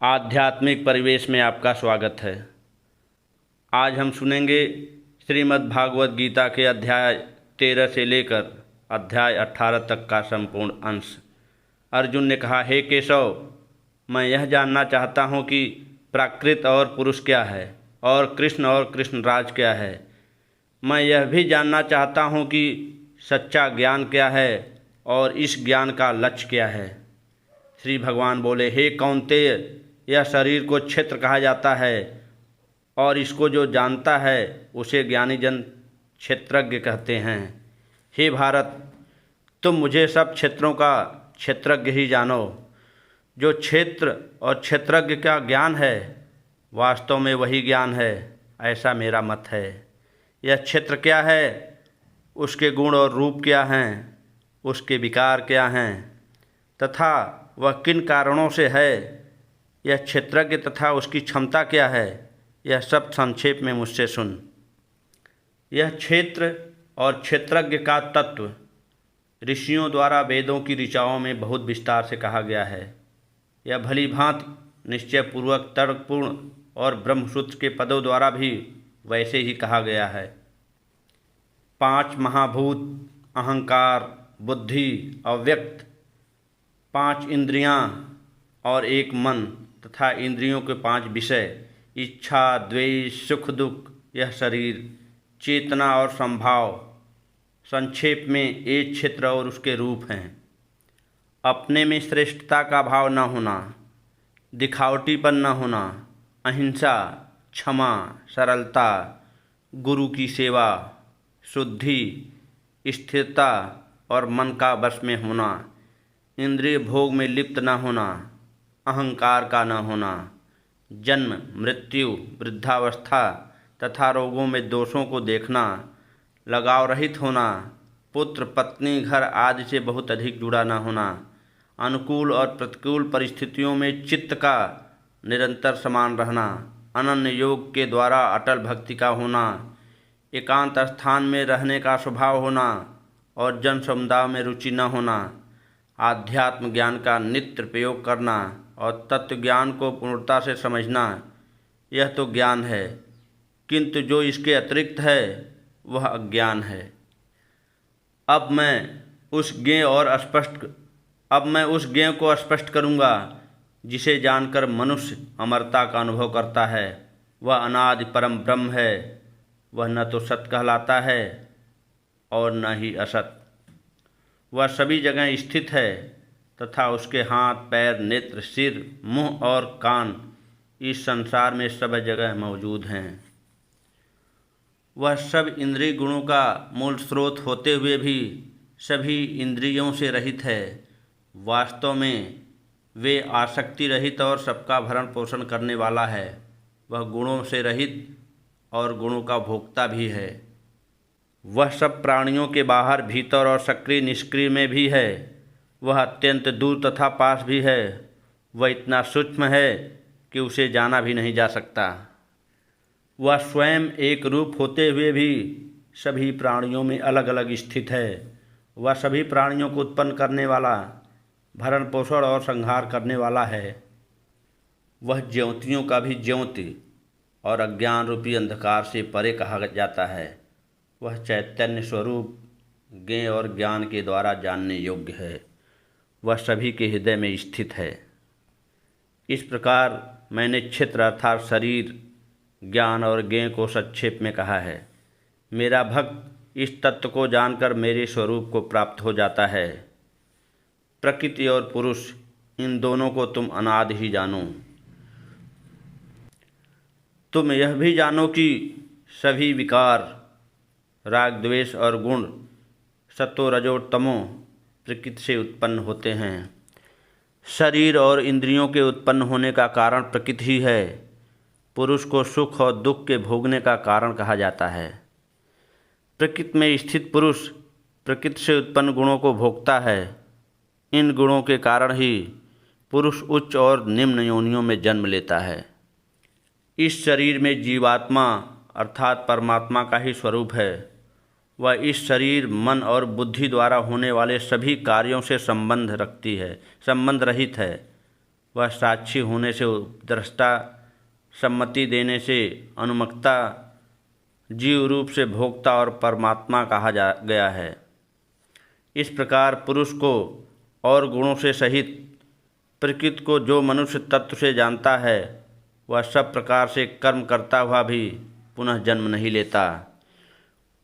आध्यात्मिक परिवेश में आपका स्वागत है। आज हम सुनेंगे श्रीमद् भागवत गीता के अध्याय 13 से लेकर अध्याय 18 तक का संपूर्ण अंश। अर्जुन ने कहा, हे केशव, मैं यह जानना चाहता हूँ कि प्राकृत और पुरुष क्या है और कृष्णराज क्या है। मैं यह भी जानना चाहता हूँ कि सच्चा ज्ञान क्या है और इस ज्ञान का लक्ष्य क्या है। श्री भगवान बोले, हे कौन्तेय, यह शरीर को क्षेत्र कहा जाता है और इसको जो जानता है उसे ज्ञानी जन क्षेत्रज्ञ कहते हैं। हे भारत, तुम मुझे सब क्षेत्रों का क्षेत्रज्ञ ही जानो। जो क्षेत्र और क्षेत्रज्ञ का ज्ञान है वास्तव में वही ज्ञान है, ऐसा मेरा मत है। यह क्षेत्र क्या है, उसके गुण और रूप क्या हैं, उसके विकार क्या हैं तथा वह किन कारणों से है, यह क्षेत्रज्ञ तथा उसकी क्षमता क्या है, यह सब संक्षेप में मुझसे सुन। यह क्षेत्र और क्षेत्रज्ञ का तत्व ऋषियों द्वारा वेदों की ऋचाओं में बहुत विस्तार से कहा गया है। यह भली भांति निश्चयपूर्वक तर्कपूर्ण और ब्रह्मसूत्र के पदों द्वारा भी वैसे ही कहा गया है। 5 महाभूत, अहंकार, बुद्धि, अव्यक्त, 5 इंद्रियां और 1 मन तथा इंद्रियों के 5 विषय, इच्छा, द्वेष, सुख दुख, यह शरीर, चेतना और संभाव, संक्षेप में एक क्षेत्र और उसके रूप हैं। अपने में श्रेष्ठता का भाव न होना, दिखावटीपन न होना, अहिंसा, क्षमा, सरलता, गुरु की सेवा, शुद्धि, स्थिरता और मन का वश में होना, इंद्रिय भोग में लिप्त न होना, अहंकार का न होना, जन्म, मृत्यु, वृद्धावस्था तथा रोगों में दोषों को देखना, लगाव रहित होना, पुत्र, पत्नी, घर आदि से बहुत अधिक जुड़ा न होना, अनुकूल और प्रतिकूल परिस्थितियों में चित्त का निरंतर समान रहना, अनन्य योग के द्वारा अटल भक्ति का होना, एकांत स्थान में रहने का स्वभाव होना और जन समुदाय में रुचि न होना, आध्यात्म ज्ञान का नित्य प्रयोग करना और तत्व ज्ञान को पूर्णता से समझना, यह तो ज्ञान है, किंतु जो इसके अतिरिक्त है वह अज्ञान है। अब मैं उस ज्ञेय को स्पष्ट करूँगा जिसे जानकर मनुष्य अमरता का अनुभव करता है। वह अनादि परम ब्रह्म है। वह न तो सत कहलाता है और न ही असत। वह सभी जगह स्थित है तथा उसके हाथ, पैर, नेत्र, सिर, मुंह और कान इस संसार में सब जगह मौजूद हैं। वह सब इंद्रिय गुणों का मूल स्रोत होते हुए भी सभी इंद्रियों से रहित है। वास्तव में वे आसक्ति रहित और सबका भरण पोषण करने वाला है। वह गुणों से रहित और गुणों का भोक्ता भी है। वह सब प्राणियों के बाहर, भीतर और सक्रिय निष्क्रिय में भी है। वह अत्यंत दूर तथा पास भी है। वह इतना सूक्ष्म है कि उसे जाना भी नहीं जा सकता। वह स्वयं एक रूप होते हुए भी सभी प्राणियों में अलग अलग स्थित है। वह सभी प्राणियों को उत्पन्न करने वाला, भरण पोषण और संहार करने वाला है। वह ज्योतियों का भी ज्योति और अज्ञान रूपी अंधकार से परे कहा जाता है। वह चैतन्य स्वरूप, ज्ञेय और ज्ञान के द्वारा जानने योग्य है। वह सभी के हृदय में स्थित है। इस प्रकार मैंने क्षेत्र अर्थात शरीर, ज्ञान और ज्ञेय को संक्षेप में कहा है। मेरा भक्त इस तत्व को जानकर मेरे स्वरूप को प्राप्त हो जाता है। प्रकृति और पुरुष, इन दोनों को तुम अनादि ही जानो। तुम यह भी जानो कि सभी विकार, राग, द्वेष और गुण सत्व, रजो, तमो प्रकृति से उत्पन्न होते हैं। शरीर और इंद्रियों के उत्पन्न होने का कारण प्रकृति ही है। पुरुष को सुख और दुख के भोगने का कारण कहा जाता है। प्रकृति में स्थित पुरुष प्रकृति से उत्पन्न गुणों को भोगता है। इन गुणों के कारण ही पुरुष उच्च और निम्न योनियों में जन्म लेता है। इस शरीर में जीवात्मा अर्थात परमात्मा का ही स्वरूप है। वह इस शरीर, मन और बुद्धि द्वारा होने वाले सभी कार्यों से संबंध रहित है। वह साक्षी होने से दृष्टा, सम्मति देने से अनुमक्ता, जीव रूप से भोक्ता और परमात्मा कहा जा गया है। इस प्रकार पुरुष को और गुणों से सहित प्रकृति को जो मनुष्य तत्व से जानता है, वह सब प्रकार से कर्म करता हुआ भी पुनः जन्म नहीं लेता।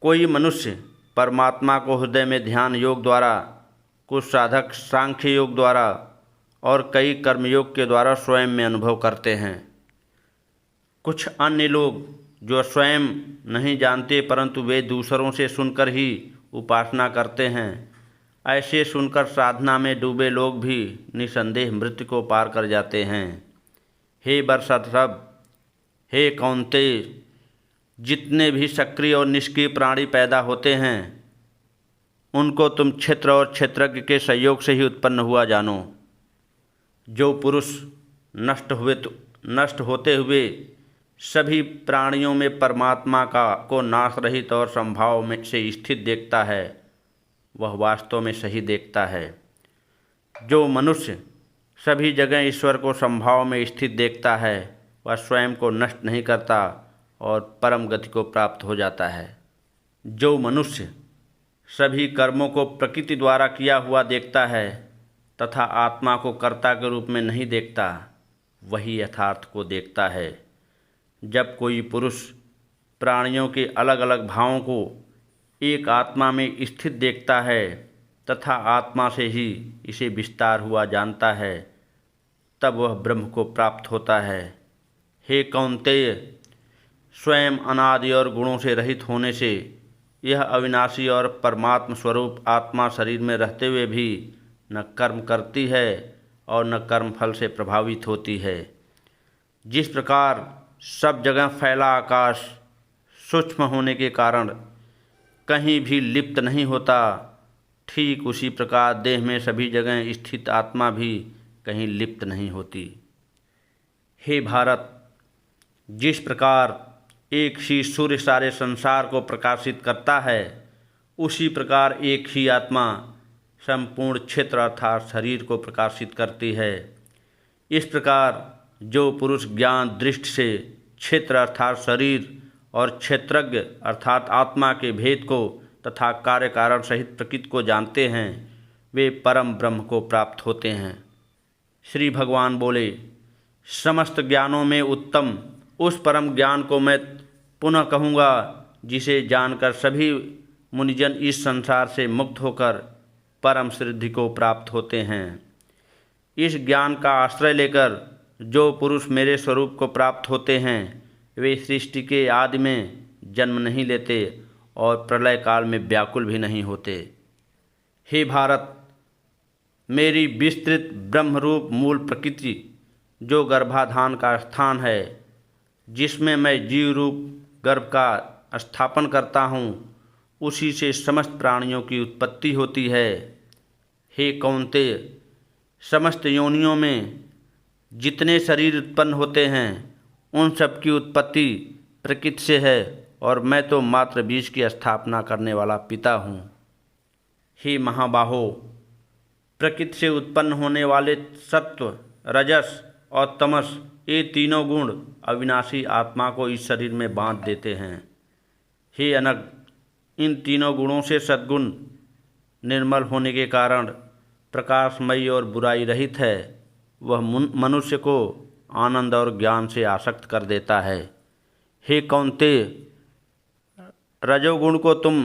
कोई मनुष्य परमात्मा को हृदय में ध्यान योग द्वारा, कुछ साधक सांख्य योग द्वारा और कई कर्मयोग के द्वारा स्वयं में अनुभव करते हैं। कुछ अन्य लोग जो स्वयं नहीं जानते परंतु वे दूसरों से सुनकर ही उपासना करते हैं, ऐसे सुनकर साधना में डूबे लोग भी निसंदेह मृत्यु को पार कर जाते हैं। हे वर्षारभ, हे कौन्तेय, जितने भी सक्रिय और निष्क्रिय प्राणी पैदा होते हैं उनको तुम क्षेत्र और क्षेत्रज्ञ के सहयोग से ही उत्पन्न हुआ जानो। जो पुरुष नष्ट होते हुए सभी प्राणियों में परमात्मा को नाश रहित और संभाव में से स्थित देखता है, वह वास्तव में सही देखता है। जो मनुष्य सभी जगह ईश्वर को संभाव में स्थित देखता है, वह स्वयं को नष्ट नहीं करता और परम गति को प्राप्त हो जाता है। जो मनुष्य सभी कर्मों को प्रकृति द्वारा किया हुआ देखता है तथा आत्मा को कर्ता के रूप में नहीं देखता, वही यथार्थ को देखता है। जब कोई पुरुष प्राणियों के अलग अलग भावों को एक आत्मा में स्थित देखता है तथा आत्मा से ही इसे विस्तार हुआ जानता है, तब वह ब्रह्म को प्राप्त होता है। हे कौन्तेय, स्वयं अनादि और गुणों से रहित होने से यह अविनाशी और परमात्म स्वरूप आत्मा शरीर में रहते हुए भी न कर्म करती है और न कर्म फल से प्रभावित होती है। जिस प्रकार सब जगह फैला आकाश सूक्ष्म होने के कारण कहीं भी लिप्त नहीं होता, ठीक उसी प्रकार देह में सभी जगह स्थित आत्मा भी कहीं लिप्त नहीं होती। हे भारत, जिस प्रकार एक ही सूर्य सारे संसार को प्रकाशित करता है, उसी प्रकार एक ही आत्मा संपूर्ण क्षेत्र अर्थात शरीर को प्रकाशित करती है। इस प्रकार जो पुरुष ज्ञान दृष्टि से क्षेत्र अर्थात शरीर और क्षेत्रज्ञ अर्थात आत्मा के भेद को तथा कार्य कारण सहित प्रकृति को जानते हैं, वे परम ब्रह्म को प्राप्त होते हैं। श्री भगवान बोले, समस्त ज्ञानों में उत्तम उस परम ज्ञान को मैं पुनः कहूँगा जिसे जानकर सभी मुनिजन इस संसार से मुक्त होकर परम सिद्धि को प्राप्त होते हैं। इस ज्ञान का आश्रय लेकर जो पुरुष मेरे स्वरूप को प्राप्त होते हैं, वे सृष्टि के आदि में जन्म नहीं लेते और प्रलय काल में व्याकुल भी नहीं होते। हे भारत, मेरी विस्तृत ब्रह्मरूप मूल प्रकृति जो गर्भाधान का स्थान है, जिसमें मैं जीव रूप गर्भ का स्थापन करता हूँ, उसी से समस्त प्राणियों की उत्पत्ति होती है। हे कौन्तेय, समस्त योनियों में जितने शरीर उत्पन्न होते हैं उन सब की उत्पत्ति प्रकृति से है और मैं तो मात्र बीज की स्थापना करने वाला पिता हूँ। हे महाबाहो, प्रकृति से उत्पन्न होने वाले सत्व, रजस और तमस, ये तीनों गुण अविनाशी आत्मा को इस शरीर में बांध देते हैं। हे अनग, इन तीनों गुणों से सद्गुण निर्मल होने के कारण प्रकाशमयी और बुराई रहित है। वह मनुष्य को आनंद और ज्ञान से आसक्त कर देता है। हे कौन्तेय, रजोगुण को तुम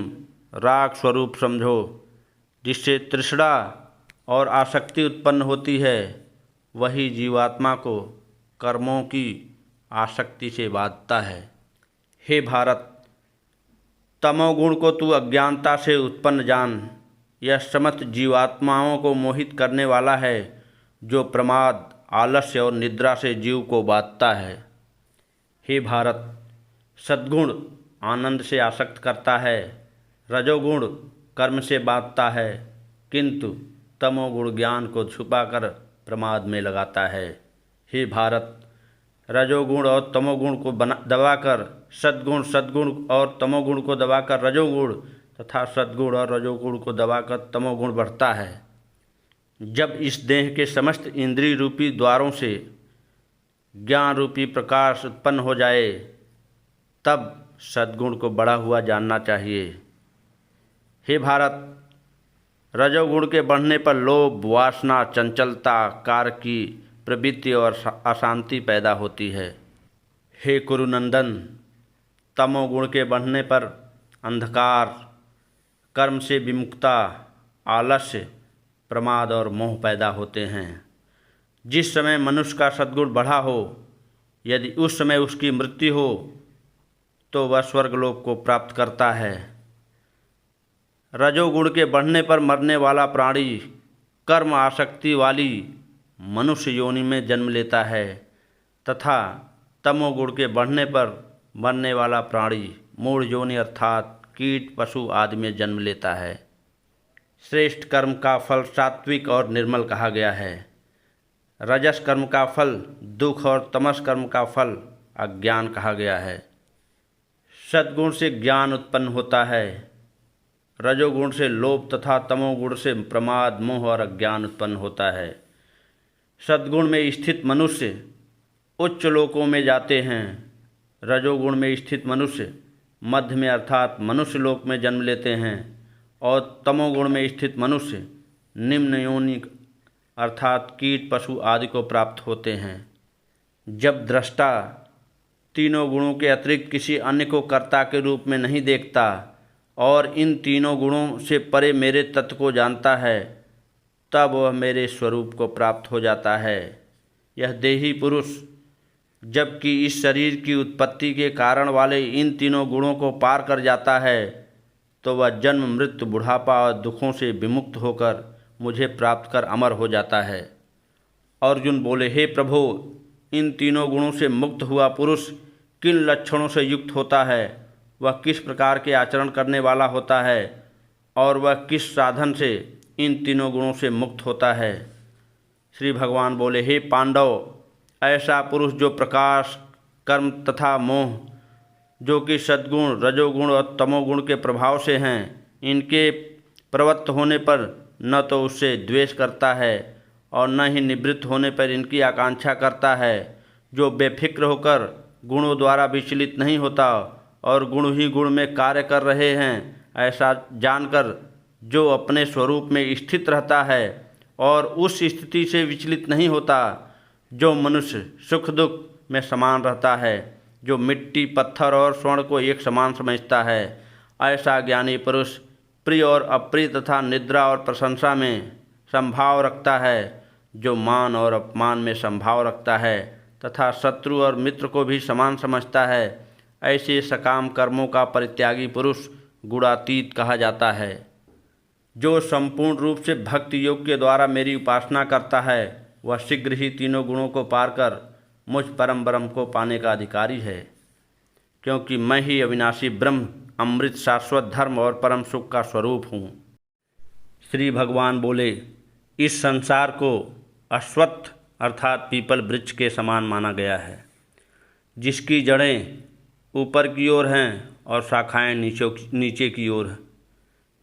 राग स्वरूप समझो, जिससे तृष्णा और आसक्ति उत्पन्न होती है। वही जीवात्मा को कर्मों की आसक्ति से बांधता है। हे भारत, तमोगुण को तू अज्ञानता से उत्पन्न जान। यह समस्त जीवात्माओं को मोहित करने वाला है, जो प्रमाद, आलस्य और निद्रा से जीव को बांधता है। हे भारत, सद्गुण आनंद से आसक्त करता है, रजोगुण कर्म से बांधता है, किंतु तमोगुण ज्ञान को छुपाकर प्रमाद में लगाता है। हे भारत, रजोगुण और तमोगुण को दबाकर सद्गुण और तमोगुण को दबाकर रजोगुण तथा सद्गुण और रजोगुण को दबाकर तमोगुण बढ़ता है। जब इस देह के समस्त इंद्रिय रूपी द्वारों से ज्ञान रूपी प्रकाश उत्पन्न हो जाए, तब सद्गुण को बढ़ा हुआ जानना चाहिए। हे भारत, रजोगुण के बढ़ने पर लोभ, वासना, चंचलता, कार्य की प्रवृत्ति और अशांति पैदा होती है। हे कुरुनंदन, तमोगुण के बढ़ने पर अंधकार, कर्म से विमुखता, आलस्य, प्रमाद और मोह पैदा होते हैं। जिस समय मनुष्य का सद्गुण बढ़ा हो, यदि उस समय उसकी मृत्यु हो, तो वह स्वर्गलोक को प्राप्त करता है। रजोगुण के बढ़ने पर मरने वाला प्राणी कर्म आसक्ति वाली मनुष्य योनि में जन्म लेता है, तथा तमोगुण के बढ़ने पर मरने वाला प्राणी मूढ़ योनि अर्थात कीट, पशु आदि में जन्म लेता है। श्रेष्ठ कर्म का फल सात्विक और निर्मल कहा गया है। रजस कर्म का फल दुख और तमस कर्म का फल अज्ञान कहा गया है। सद्गुण से ज्ञान उत्पन्न होता है, रजोगुण से लोभ तथा तमोगुण से प्रमाद, मोह और अज्ञान उत्पन्न होता है। सद्गुण में स्थित मनुष्य उच्च लोकों में जाते हैं, रजोगुण में स्थित मनुष्य मध्य में अर्थात मनुष्य लोक में जन्म लेते हैं, और तमोगुण में स्थित मनुष्य निम्न योनि अर्थात कीट, पशु आदि को प्राप्त होते हैं। जब दृष्टा तीनों गुणों के अतिरिक्त किसी अन्य को कर्ता के रूप में नहीं देखता और इन तीनों गुणों से परे मेरे तत्व को जानता है, तब वह मेरे स्वरूप को प्राप्त हो जाता है। यह देही पुरुष जबकि इस शरीर की उत्पत्ति के कारण वाले इन तीनों गुणों को पार कर जाता है, तो वह जन्म, मृत्यु, बुढ़ापा और दुखों से विमुक्त होकर मुझे प्राप्त कर अमर हो जाता है। अर्जुन बोले, हे प्रभु, इन तीनों गुणों से मुक्त हुआ पुरुष किन लक्षणों से युक्त होता है? वह किस प्रकार के आचरण करने वाला होता है और वह किस साधन से इन तीनों गुणों से मुक्त होता है? श्री भगवान बोले, हे पांडव, ऐसा पुरुष जो प्रकाश, कर्म तथा मोह, जो कि सद्गुण, रजोगुण और तमोगुण के प्रभाव से हैं, इनके प्रवृत्त होने पर न तो उससे द्वेष करता है और न ही निवृत्त होने पर इनकी आकांक्षा करता है, जो बेफिक्र होकर गुणों द्वारा विचलित नहीं होता और गुण ही गुण में कार्य कर रहे हैं, ऐसा जानकर जो अपने स्वरूप में स्थित रहता है और उस स्थिति से विचलित नहीं होता, जो मनुष्य सुख दुख में समान रहता है, जो मिट्टी, पत्थर और स्वर्ण को एक समान समझता है, ऐसा ज्ञानी पुरुष प्रिय और अप्रिय तथा निद्रा और प्रशंसा में संभाव रखता है, जो मान और अपमान में संभाव रखता है तथा शत्रु और मित्र को भी समान समझता है, ऐसे सकाम कर्मों का परित्यागी पुरुष गुणातीत कहा जाता है। जो संपूर्ण रूप से भक्ति योग के द्वारा मेरी उपासना करता है, वह शीघ्र ही तीनों गुणों को पार कर मुझ परम ब्रह्म को पाने का अधिकारी है, क्योंकि मैं ही अविनाशी ब्रह्म, अमृत, शाश्वत धर्म और परम सुख का स्वरूप हूँ। श्री भगवान बोले, इस संसार को अश्वत्थ अर्थात पीपल वृक्ष के समान माना गया है, जिसकी जड़ें ऊपर की ओर हैं और शाखाएं नीचे की ओर।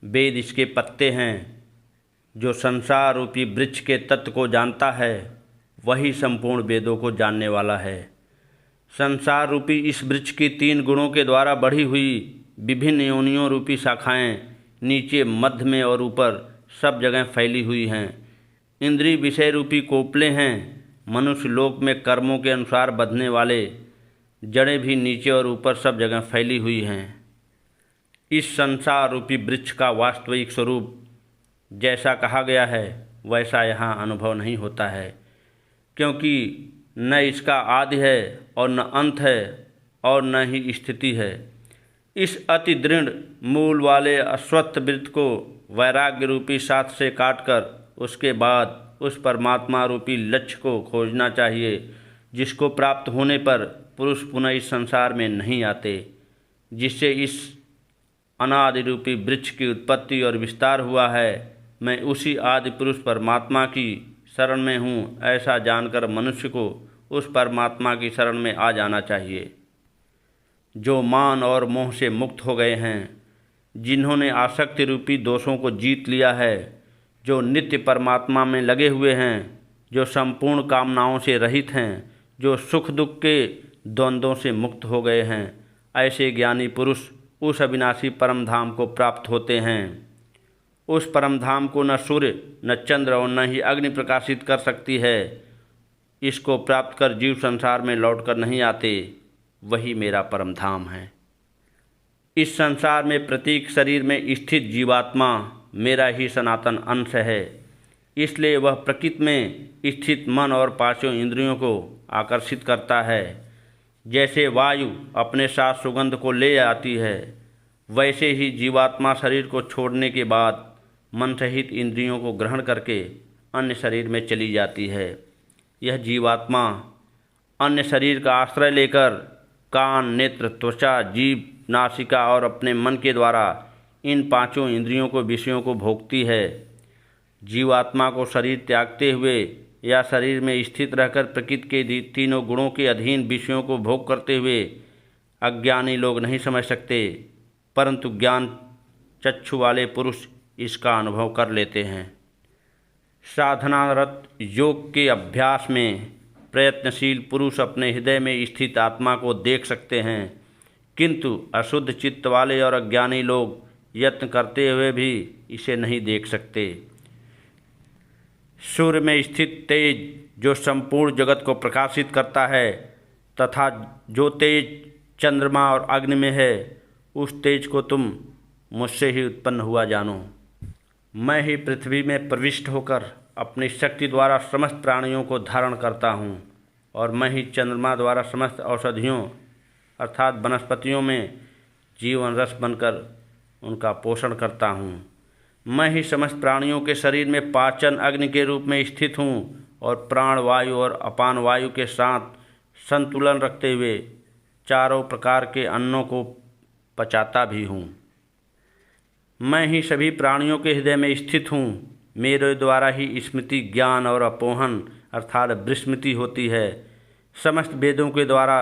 वेद इसके पत्ते हैं। जो संसार रूपी वृक्ष के तत्व को जानता है, वही संपूर्ण वेदों को जानने वाला है। संसार रूपी इस वृक्ष की 3 गुणों के द्वारा बढ़ी हुई विभिन्न योनियों रूपी शाखाएं नीचे, मध्य में और ऊपर सब जगह फैली हुई हैं। इंद्रिय विषय रूपी कोपले हैं। मनुष्य लोक में कर्मों के अनुसार बंधने वाले जड़ें भी नीचे और ऊपर सब जगह फैली हुई हैं। इस संसार रूपी वृक्ष का वास्तविक स्वरूप जैसा कहा गया है, वैसा यहाँ अनुभव नहीं होता है, क्योंकि न इसका आदि है और न अंत है और न ही स्थिति है। इस अति दृढ़ मूल वाले अश्वत्थ वृक्ष को वैराग्य रूपी साथ से काटकर उसके बाद उस परमात्मा रूपी लक्ष्य को खोजना चाहिए, जिसको प्राप्त होने पर पुरुष पुनः इस संसार में नहीं आते, जिससे इस अनादि रूपी वृक्ष की उत्पत्ति और विस्तार हुआ है। मैं उसी आदि पुरुष परमात्मा की शरण में हूँ, ऐसा जानकर मनुष्य को उस परमात्मा की शरण में आ जाना चाहिए। जो मान और मोह से मुक्त हो गए हैं, जिन्होंने आसक्ति रूपी दोषों को जीत लिया है, जो नित्य परमात्मा में लगे हुए हैं, जो संपूर्ण कामनाओं से रहित हैं, जो सुख दुख के द्वंद्वों से मुक्त हो गए हैं, ऐसे ज्ञानी पुरुष उस अविनाशी परम धाम को प्राप्त होते हैं। उस परम धाम को न सूर्य, न चंद्र और न ही अग्नि प्रकाशित कर सकती है। इसको प्राप्त कर जीव संसार में लौटकर नहीं आते। वही मेरा परम धाम है। इस संसार में प्रत्येक शरीर में स्थित जीवात्मा मेरा ही सनातन अंश है। इसलिए वह प्रकृति में स्थित मन और पांचों इंद्रियों को आकर्षित करता है। जैसे वायु अपने साथ सुगंध को ले आती है, वैसे ही जीवात्मा शरीर को छोड़ने के बाद मन सहित इंद्रियों को ग्रहण करके अन्य शरीर में चली जाती है। यह जीवात्मा अन्य शरीर का आश्रय लेकर कान, नेत्र, त्वचा, जीभ, नासिका और अपने मन के द्वारा इन पांचों इंद्रियों को विषयों को भोगती है। जीवात्मा को शरीर त्यागते हुए या शरीर में स्थित रहकर प्रकृति के तीनों गुणों के अधीन विषयों को भोग करते हुए अज्ञानी लोग नहीं समझ सकते, परंतु ज्ञान चक्षु वाले पुरुष इसका अनुभव कर लेते हैं। साधनारत योग के अभ्यास में प्रयत्नशील पुरुष अपने हृदय में स्थित आत्मा को देख सकते हैं, किंतु अशुद्ध चित्त वाले और अज्ञानी लोग यत्न करते हुए भी इसे नहीं देख सकते। सूर्य में स्थित तेज जो संपूर्ण जगत को प्रकाशित करता है तथा जो तेज चंद्रमा और अग्नि में है, उस तेज को तुम मुझसे ही उत्पन्न हुआ जानो। मैं ही पृथ्वी में प्रविष्ट होकर अपनी शक्ति द्वारा समस्त प्राणियों को धारण करता हूँ, और मैं ही चंद्रमा द्वारा समस्त औषधियों अर्थात वनस्पतियों में जीवन रस बनकर उनका पोषण करता हूँ। मैं ही समस्त प्राणियों के शरीर में पाचन अग्नि के रूप में स्थित हूँ और प्राण वायु और अपान वायु के साथ संतुलन रखते हुए चारों प्रकार के अन्नों को पचाता भी हूँ। मैं ही सभी प्राणियों के हृदय में स्थित हूँ। मेरे द्वारा ही स्मृति, ज्ञान और अपोहन अर्थात विस्मृति होती है। समस्त वेदों के द्वारा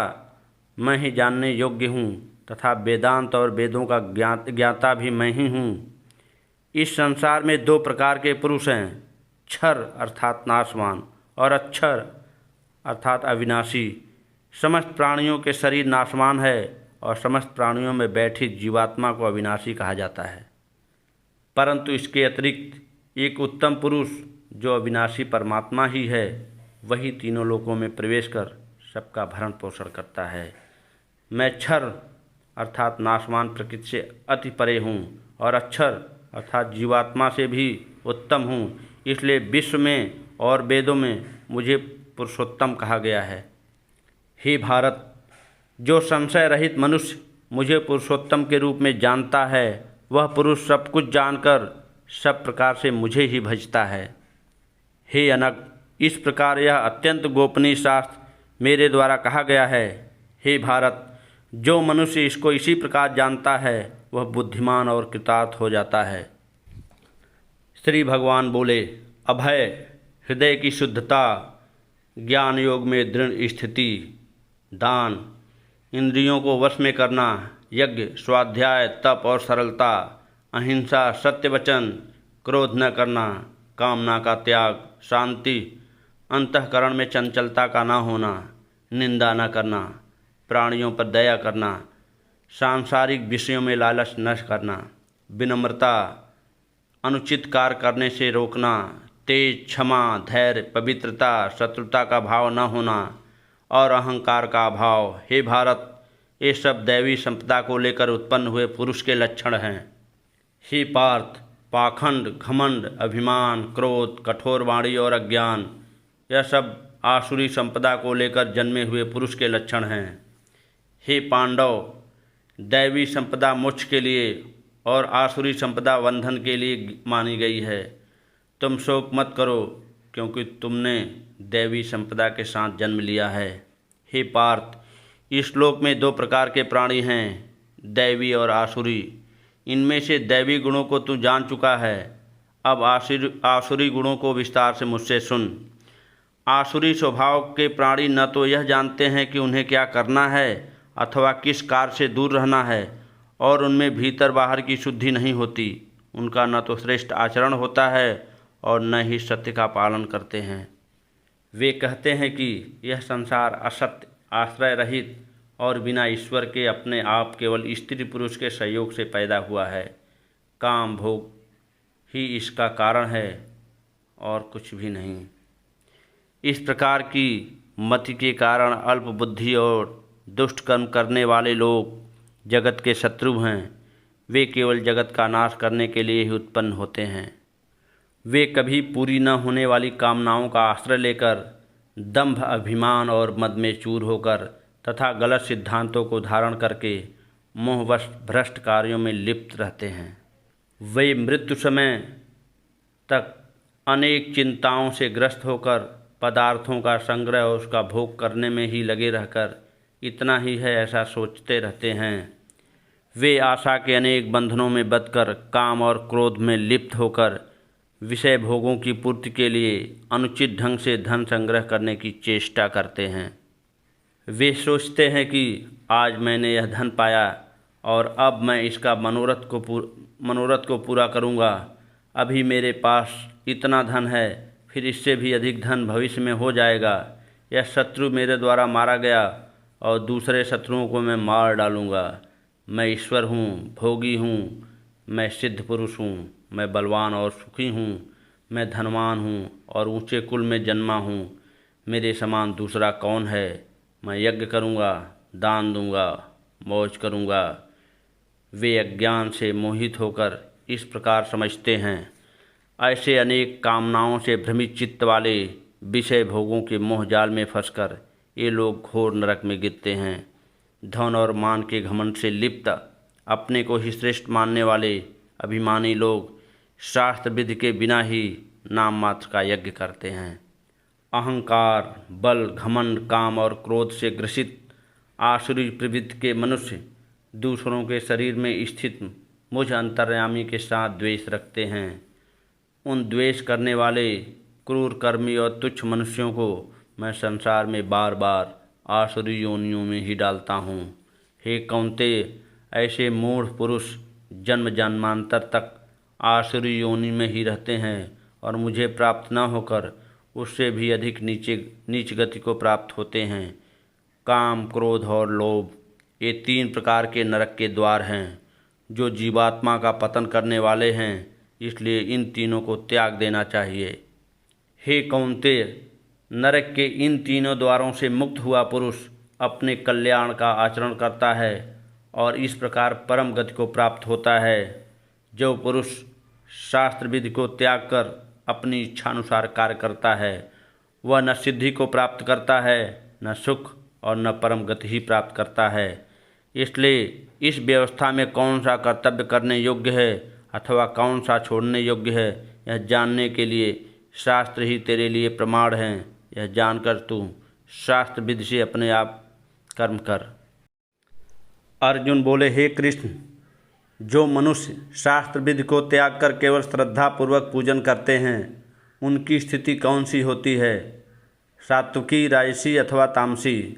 मैं ही जानने योग्य हूँ तथा वेदांत और वेदों का ज्ञाता भी मैं ही हूँ। इस संसार में दो प्रकार के पुरुष हैं, क्षर अर्थात नाशवान और अक्षर अर्थात अविनाशी। समस्त प्राणियों के शरीर नाशवान है और समस्त प्राणियों में बैठी जीवात्मा को अविनाशी कहा जाता है, परंतु इसके अतिरिक्त एक उत्तम पुरुष जो अविनाशी परमात्मा ही है, वही तीनों लोकों में प्रवेश कर सबका भरण पोषण करता है। मैं क्षर अर्थात नाशवान प्रकृति से अति परे हूँ और अक्षर अर्थात जीवात्मा से भी उत्तम हूँ। इसलिए विश्व में और वेदों में मुझे पुरुषोत्तम कहा गया है। हे भारत, जो संशय रहित मनुष्य मुझे पुरुषोत्तम के रूप में जानता है, वह पुरुष सब कुछ जानकर सब प्रकार से मुझे ही भजता है। हे अनग, इस प्रकार यह अत्यंत गोपनीय शास्त्र मेरे द्वारा कहा गया है। हे भारत, जो मनुष्य इसको इसी प्रकार जानता है, वह बुद्धिमान और कृतार्थ हो जाता है। श्री भगवान बोले, अभय, हृदय की शुद्धता, ज्ञान योग में दृढ़ स्थिति, दान, इंद्रियों को वश में करना, यज्ञ, स्वाध्याय, तप और सरलता, अहिंसा, सत्य वचन, क्रोध न करना, कामना का त्याग, शांति, अंतःकरण में चंचलता का न होना, निंदा न करना, प्राणियों पर दया करना, सांसारिक विषयों में लालच न करना, विनम्रता, अनुचित कार्य करने से रोकना, तेज, क्षमा, धैर्य, पवित्रता, शत्रुता का भाव न होना और अहंकार का अभाव। हे भारत, ये सब दैवी संपदा को लेकर उत्पन्न हुए पुरुष के लक्षण हैं। हे पार्थ, पाखंड, घमंड, अभिमान, क्रोध, कठोर वाणी और अज्ञान, यह सब आसुरी संपदा को लेकर जन्मे हुए पुरुष के लक्षण हैं। हे पांडव, दैवी संपदा मोक्ष के लिए और आसुरी संपदा बंधन के लिए मानी गई है। तुम शोक मत करो, क्योंकि तुमने दैवी संपदा के साथ जन्म लिया है। हे पार्थ, इस श्लोक में दो प्रकार के प्राणी हैं, दैवी और आसुरी। इनमें से दैवी गुणों को तू जान चुका है। अब आसुरी गुणों को विस्तार से मुझसे सुन। आसुरी स्वभाव के प्राणी न तो यह जानते हैं कि उन्हें क्या करना है अथवा किस कार्य से दूर रहना है, और उनमें भीतर बाहर की शुद्धि नहीं होती। उनका न तो श्रेष्ठ आचरण होता है और न ही सत्य का पालन करते हैं। वे कहते हैं कि यह संसार असत्य, आश्रय रहित और बिना ईश्वर के अपने आप केवल स्त्री पुरुष के सहयोग से पैदा हुआ है। काम भोग ही इसका कारण है और कुछ भी नहीं। इस प्रकार की मति के कारण अल्प बुद्धि और दुष्ट कर्म करने वाले लोग जगत के शत्रु हैं। वे केवल जगत का नाश करने के लिए ही उत्पन्न होते हैं। वे कभी पूरी न होने वाली कामनाओं का आश्रय लेकर दंभ, अभिमान और मद में चूर होकर तथा गलत सिद्धांतों को धारण करके मोहवश भ्रष्ट कार्यों में लिप्त रहते हैं। वे मृत्यु समय तक अनेक चिंताओं से ग्रस्त होकर पदार्थों का संग्रह और उसका भोग करने में ही लगे रहकर इतना ही है ऐसा सोचते रहते हैं। वे आशा के अनेक बंधनों में बंधकर काम और क्रोध में लिप्त होकर विषय भोगों की पूर्ति के लिए अनुचित ढंग से धन संग्रह करने की चेष्टा करते हैं। वे सोचते हैं कि आज मैंने यह धन पाया और अब मैं इसका मनोरथ को पूरा करूँगा। अभी मेरे पास इतना धन है, फिर इससे भी अधिक धन भविष्य में हो जाएगा। यह शत्रु मेरे द्वारा मारा गया और दूसरे शत्रुओं को मैं मार डालूँगा। मैं ईश्वर हूँ, भोगी हूँ, मैं सिद्ध पुरुष हूँ, मैं बलवान और सुखी हूँ, मैं धनवान हूँ और ऊंचे कुल में जन्मा हूँ। मेरे समान दूसरा कौन है? मैं यज्ञ करूँगा, दान दूँगा, मौज करूँगा। वे अज्ञान से मोहित होकर इस प्रकार समझते हैं। ऐसे अनेक कामनाओं से भ्रमित चित्त वाले विषय भोगों के मोह जाल में फंसकर ये लोग घोर नरक में गिरते हैं। धन और मान के घमंड से लिप्त अपने को ही श्रेष्ठ मानने वाले अभिमानी लोग शास्त्र विधि के बिना ही नाम मात्र का यज्ञ करते हैं। अहंकार, बल, घमंड, काम और क्रोध से ग्रसित आसुरी प्रवृत्ति के मनुष्य दूसरों के शरीर में स्थित मुझ अंतर्यामी के साथ द्वेष रखते हैं। उन द्वेष करने वाले क्रूर कर्मी और तुच्छ मनुष्यों को मैं संसार में बार बार आसुरी योनियों में ही डालता हूँ। हे कौन्तेय, ऐसे मूढ़ पुरुष जन्म जन्मांतर तक आसुरी योनि में ही रहते हैं और मुझे प्राप्त न होकर उससे भी अधिक नीच गति को प्राप्त होते हैं। काम, क्रोध और लोभ ये 3 प्रकार के नरक के द्वार हैं जो जीवात्मा का पतन करने वाले हैं, इसलिए इन तीनों को त्याग देना चाहिए। हे कौन्तेय, नरक के इन तीनों द्वारों से मुक्त हुआ पुरुष अपने कल्याण का आचरण करता है और इस प्रकार परम गति को प्राप्त होता है। जो पुरुष शास्त्र विधि को त्याग कर अपनी इच्छानुसार कार्य करता है वह न सिद्धि को प्राप्त करता है, न सुख और न परम गति ही प्राप्त करता है। इसलिए इस व्यवस्था में कौन सा कर्तव्य करने योग्य है अथवा कौन सा छोड़ने योग्य है, यह जानने के लिए शास्त्र ही तेरे लिए प्रमाण हैं। यह जानकर तू शास्त्र विधि से अपने आप कर्म कर। अर्जुन बोले, हे कृष्ण, जो मनुष्य शास्त्र विधि को त्याग कर केवल श्रद्धा पूर्वक पूजन करते हैं उनकी स्थिति कौन सी होती है, सात्विकी, राजसी अथवा तामसी?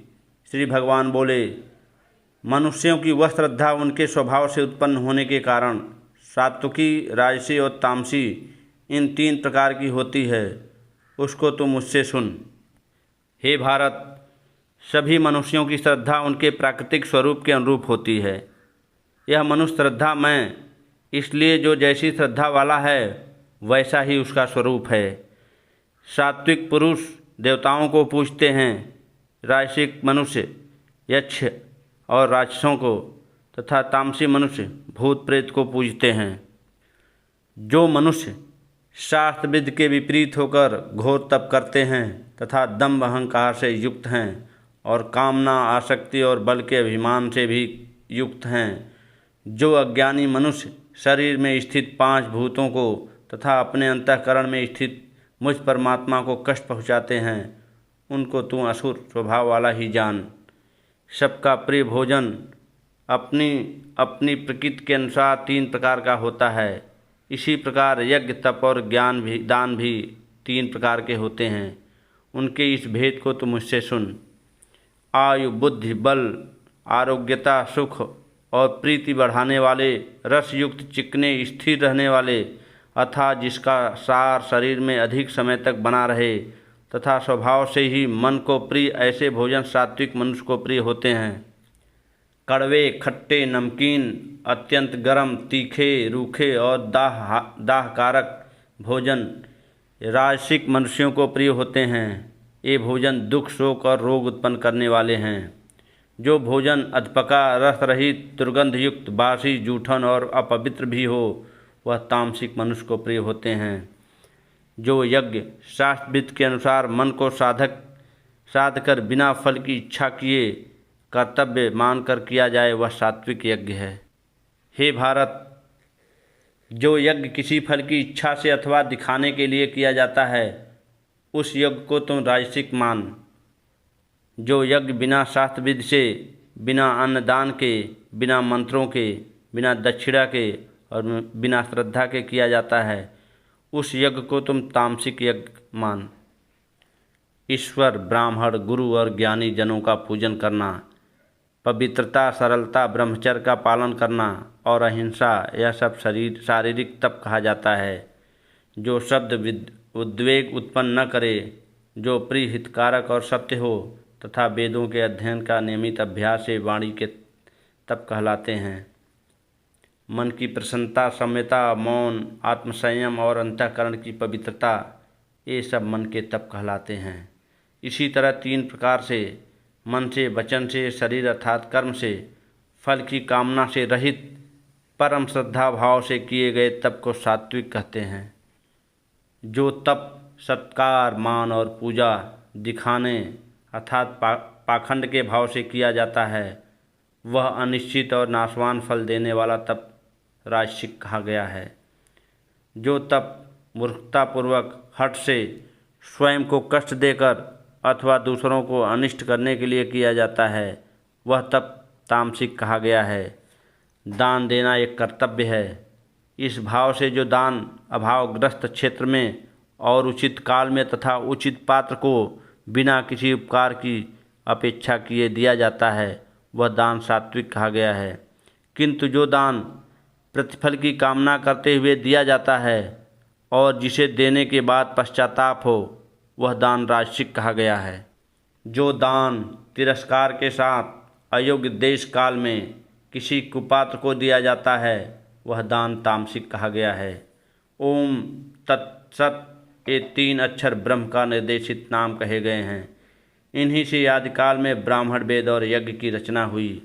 श्री भगवान बोले, मनुष्यों की वह श्रद्धा उनके स्वभाव से उत्पन्न होने के कारण सात्विकी, राजसी और तामसी इन 3 प्रकार की होती है, उसको तुम मुझसे सुन। हे भारत, सभी मनुष्यों की श्रद्धा उनके प्राकृतिक स्वरूप के अनुरूप होती है। यह मनुष्य श्रद्धा मैं, इसलिए जो जैसी श्रद्धा वाला है वैसा ही उसका स्वरूप है। सात्विक पुरुष देवताओं को पूजते हैं, राजसिक मनुष्य यक्ष और राक्षसों को तथा तामसी मनुष्य भूत प्रेत को पूजते हैं। जो मनुष्य शास्त्र विधि के विपरीत होकर घोर तप करते हैं तथा दंभ अहंकार से युक्त हैं और कामना, आसक्ति और बल के अभिमान से भी युक्त हैं, जो अज्ञानी मनुष्य शरीर में स्थित 5 भूतों को तथा अपने अंतःकरण में स्थित मुझ परमात्मा को कष्ट पहुँचाते हैं, उनको तू असुर स्वभाव वाला ही जान। सबका प्रिय भोजन अपनी अपनी प्रकृति के अनुसार 3 प्रकार का होता है। इसी प्रकार यज्ञ, तप और दान भी 3 प्रकार के होते हैं। उनके इस भेद को तुम मुझसे सुन। आयु, बुद्धि, बल, आरोग्यता, सुख और प्रीति बढ़ाने वाले, रस युक्त, चिकने, स्थिर रहने वाले अर्थात जिसका सार शरीर में अधिक समय तक बना रहे तथा स्वभाव से ही मन को प्रिय ऐसे भोजन सात्विक मनुष्य को प्रिय होते हैं। कड़वे, खट्टे, नमकीन, अत्यंत गर्म, तीखे, रूखे और दाहकारक भोजन राजसिक मनुष्यों को प्रिय होते हैं। ये भोजन दुख, शोक और रोग उत्पन्न करने वाले हैं। जो भोजन अधपका, रस रहित, दुर्गंध युक्त, बासी, जूठन और अपवित्र भी हो वह तामसिक मनुष्य को प्रिय होते हैं। जो यज्ञ शास्त्रविद के अनुसार मन को साध कर बिना फल की इच्छा किए कर्तव्य मानकर किया जाए वह सात्विक यज्ञ है। हे भारत, जो यज्ञ किसी फल की इच्छा से अथवा दिखाने के लिए किया जाता है उस यज्ञ को तुम राजसिक मान। जो यज्ञ बिना शास्त्रविद से, बिना अन्नदान के, बिना मंत्रों के, बिना दक्षिणा के और बिना श्रद्धा के किया जाता है उस यज्ञ को तुम तामसिक यज्ञ मान। ईश्वर, ब्राह्मण, गुरु और ज्ञानी जनों का पूजन करना, पवित्रता, सरलता, ब्रह्मचर्य का पालन करना और अहिंसा, यह सब शारीरिक तप कहा जाता है। जो शब्द उद्वेग उत्पन्न न करे, जो प्रिय, हितकारक और सत्य हो तथा वेदों के अध्ययन का नियमित अभ्यास से वाणी के तप कहलाते हैं। मन की प्रसन्नता, सम्यता, मौन, आत्मसंयम और अंतःकरण की पवित्रता, ये सब मन के तप कहलाते हैं। इसी तरह 3 प्रकार से मन से, वचन से, शरीर अर्थात कर्म से, फल की कामना से रहित परम श्रद्धा भाव से किए गए तप को सात्विक कहते हैं। जो तप सत्कार, मान और पूजा दिखाने अर्थात पाखंड के भाव से किया जाता है वह अनिश्चित और नाशवान फल देने वाला तप राजसिक कहा गया है। जो तप मूर्खतापूर्वक, हठ से, स्वयं को कष्ट देकर अथवा दूसरों को अनिष्ट करने के लिए किया जाता है वह तप तामसिक कहा गया है। दान देना एक कर्तव्य है। इस भाव से जो दान अभावग्रस्त क्षेत्र में और उचित काल में तथा उचित पात्र को बिना किसी उपकार की अपेक्षा किए दिया जाता है वह दान सात्विक कहा गया है। किंतु जो दान प्रतिफल की कामना करते हुए दिया जाता है और जिसे देने के बाद पश्चाताप हो वह दान राजसिक कहा गया है। जो दान तिरस्कार के साथ अयोग्य देश काल में किसी कुपात्र को दिया जाता है वह दान तामसिक कहा गया है। ओम तत्सत, ये 3 अक्षर ब्रह्म का निर्देशित नाम कहे गए हैं। इन्हीं से आदिकाल में ब्राह्मण, वेद और यज्ञ की रचना हुई।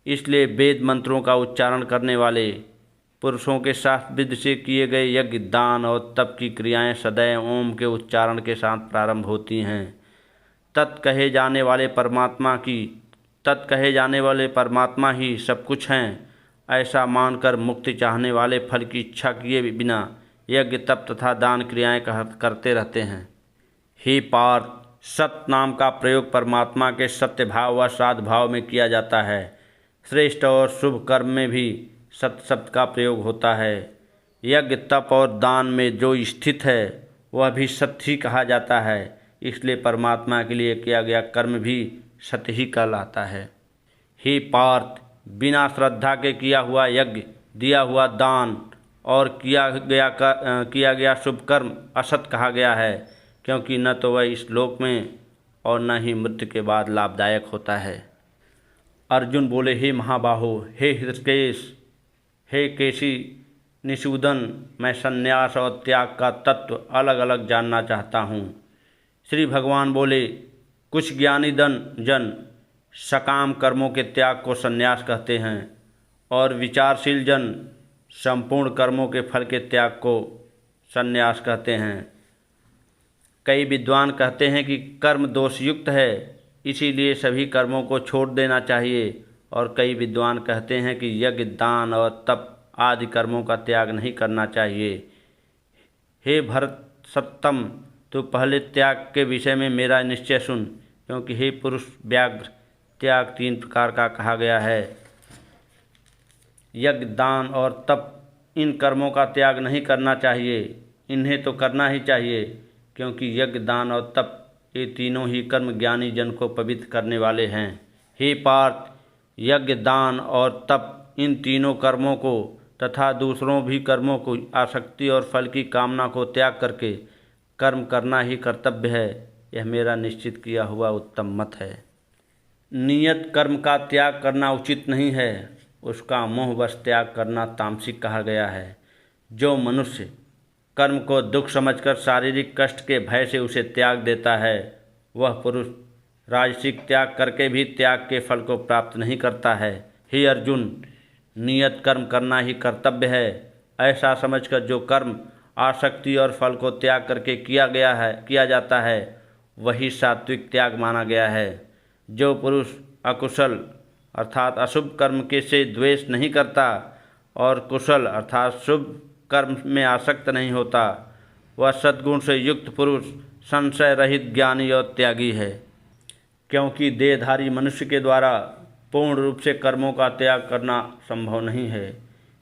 इसलिए वेद मंत्रों का उच्चारण करने वाले पुरुषों के शास्त्रविद से किए गए यज्ञ, दान और तप की क्रियाएं सदैव ओम के उच्चारण के साथ प्रारंभ होती हैं। तत् कहे जाने वाले परमात्मा ही सब कुछ हैं ऐसा मानकर मुक्ति चाहने वाले फल की इच्छा किए बिना यज्ञ, तप तथा दान क्रियाएं करते रहते हैं। हे पार्थ, सत नाम का प्रयोग परमात्मा के सत्य भाव व साध भाव में किया जाता है। श्रेष्ठ और शुभ कर्म में भी सत शब्द का प्रयोग होता है। यज्ञ, तप और दान में जो स्थित है वह भी सत्य ही कहा जाता है। इसलिए परमात्मा के लिए किया गया कर्म भी सत्य ही कहलाता है। हे पार्थ, बिना श्रद्धा के किया हुआ यज्ञ, दिया हुआ दान और किया गया शुभ कर्म असत कहा गया है, क्योंकि न तो वह इस लोक में और न ही मृत्यु के बाद लाभदायक होता है। अर्जुन बोले, हे महाबाहो, हे हृषकेश, हे केशी निषूदन, मैं संन्यास और त्याग का तत्व अलग अलग जानना चाहता हूँ। श्री भगवान बोले, कुछ ज्ञानी जन सकाम कर्मों के त्याग को संन्यास कहते हैं और विचारशील जन संपूर्ण कर्मों के फल के त्याग को संन्यास कहते हैं। कई विद्वान कहते हैं कि कर्म दोषयुक्त है, इसीलिए सभी कर्मों को छोड़ देना चाहिए, और कई विद्वान कहते हैं कि यज्ञ, दान और तप आदि कर्मों का त्याग नहीं करना चाहिए। हे भरत सत्तम, तो पहले त्याग के विषय में मेरा निश्चय सुन, क्योंकि हे पुरुष व्याघ्र, त्याग 3 प्रकार का कहा गया है। यज्ञ, दान और तप, इन कर्मों का त्याग नहीं करना चाहिए, इन्हें तो करना ही चाहिए, क्योंकि यज्ञ, दान और तप ये तीनों ही कर्म ज्ञानी जन को पवित्र करने वाले हैं। हे पार्थ, यज्ञ, दान और तप इन तीनों कर्मों को तथा दूसरों भी कर्मों को आसक्ति और फल की कामना को त्याग करके कर्म करना ही कर्तव्य है, यह मेरा निश्चित किया हुआ उत्तम मत है। नियत कर्म का त्याग करना उचित नहीं है, उसका मोहवश त्याग करना तामसिक कहा गया है। जो मनुष्य कर्म को दुख समझकर शारीरिक कष्ट के भय से उसे त्याग देता है, वह पुरुष राजसिक त्याग करके भी त्याग के फल को प्राप्त नहीं करता है। हे अर्जुन, नियत कर्म करना ही कर्तव्य है, ऐसा समझकर जो कर्म आसक्ति और फल को त्याग करके किया जाता है वही सात्विक त्याग माना गया है। जो पुरुष अकुशल अर्थात अशुभ कर्म के से द्वेष नहीं करता और कुशल अर्थात शुभ कर्म में आसक्त नहीं होता, वह सद्गुण से युक्त पुरुष संशय रहित ज्ञानी और त्यागी है। क्योंकि देहधारी मनुष्य के द्वारा पूर्ण रूप से कर्मों का त्याग करना संभव नहीं है,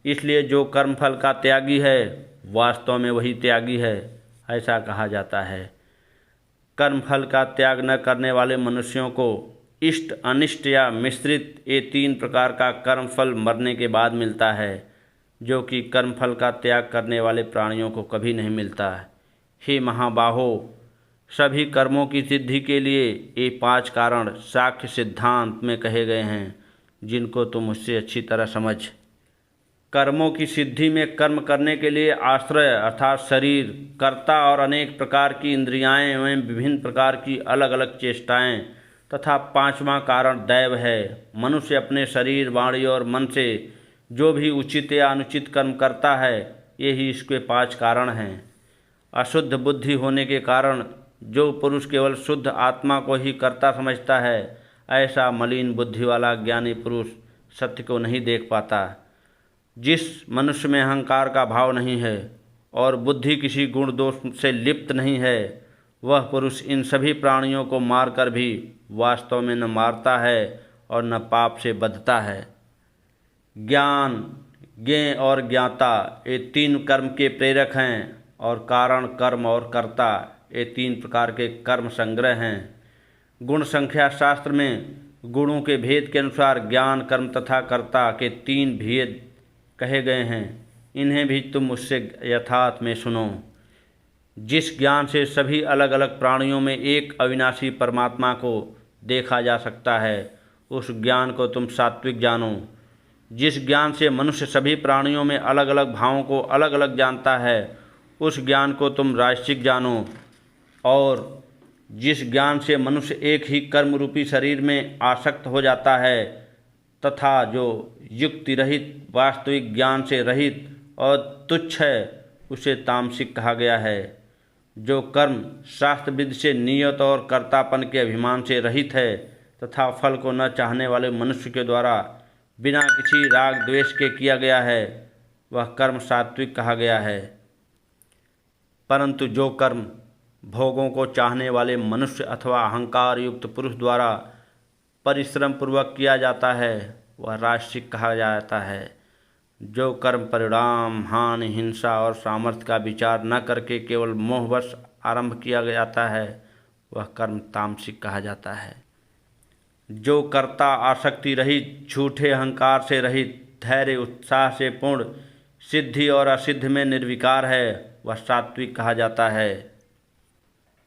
इसलिए जो कर्मफल का त्यागी है वास्तव में वही त्यागी है, ऐसा कहा जाता है। कर्मफल का त्याग न करने वाले मनुष्यों को इष्ट अनिष्ट या मिश्रित ये 3 प्रकार का कर्मफल मरने के बाद मिलता है, जो कि कर्मफल का त्याग करने वाले प्राणियों को कभी नहीं मिलता। हे महाबाहो, सभी कर्मों की सिद्धि के लिए ये 5 कारण साख्य सिद्धांत में कहे गए हैं, जिनको तुम मुझसे अच्छी तरह समझ। कर्मों की सिद्धि में कर्म करने के लिए आश्रय अर्थात शरीर, कर्ता और अनेक प्रकार की इंद्रियाएं एवं विभिन्न प्रकार की अलग अलग चेष्टाएं तथा 5वां कारण दैव है। मनुष्य अपने शरीर, वाणी और मन से जो भी उचित या अनुचित कर्म करता है, यही इसके 5 कारण हैं। अशुद्ध बुद्धि होने के कारण जो पुरुष केवल शुद्ध आत्मा को ही कर्ता समझता है, ऐसा मलिन बुद्धि वाला ज्ञानी पुरुष सत्य को नहीं देख पाता। जिस मनुष्य में अहंकार का भाव नहीं है और बुद्धि किसी गुण दोष से लिप्त नहीं है, वह पुरुष इन सभी प्राणियों को मारकर भी वास्तव में न मारता है और न पाप से बंधता है। ज्ञान, ज्ञेय और ज्ञाता ये 3 कर्म के प्रेरक हैं और कारण, कर्म और कर्ता ये 3 प्रकार के कर्म संग्रह हैं। गुण संख्या शास्त्र में गुणों के भेद के अनुसार ज्ञान, कर्म तथा कर्ता के 3 भेद कहे गए हैं। इन्हें भी तुम मुझसे यथार्थ में सुनो। जिस ज्ञान से सभी अलग अलग प्राणियों में एक अविनाशी परमात्मा को देखा जा सकता है, उस ज्ञान को तुम सात्विक जानो। जिस ज्ञान से मनुष्य सभी प्राणियों में अलग अलग भावों को अलग अलग जानता है, उस ज्ञान को तुम राजसिक जानो। और जिस ज्ञान से मनुष्य एक ही कर्म रूपी शरीर में आसक्त हो जाता है तथा जो युक्ति रहित वास्तविक ज्ञान से रहित और तुच्छ है, उसे तामसिक कहा गया है। जो कर्म शास्त्र विधि से नियत और कर्तापन के अभिमान से रहित है तथा फल को न चाहने वाले मनुष्य के द्वारा बिना किसी राग द्वेष के किया गया है, वह कर्म सात्विक कहा गया है। परंतु जो कर्म भोगों को चाहने वाले मनुष्य अथवा अहंकार युक्त पुरुष द्वारा परिश्रम पूर्वक किया जाता है, वह राजसिक कहा जाता है। जो कर्म परिणाम, हानि, हिंसा और सामर्थ्य का विचार न करके केवल मोहवश आरंभ किया जाता है, वह कर्म तामसिक कहा जाता है। जो कर्ता आसक्ति रहित, झूठे अहंकार से रहित, धैर्य उत्साह से पूर्ण, सिद्धि और असिद्ध में निर्विकार है, वह सात्विक कहा जाता है।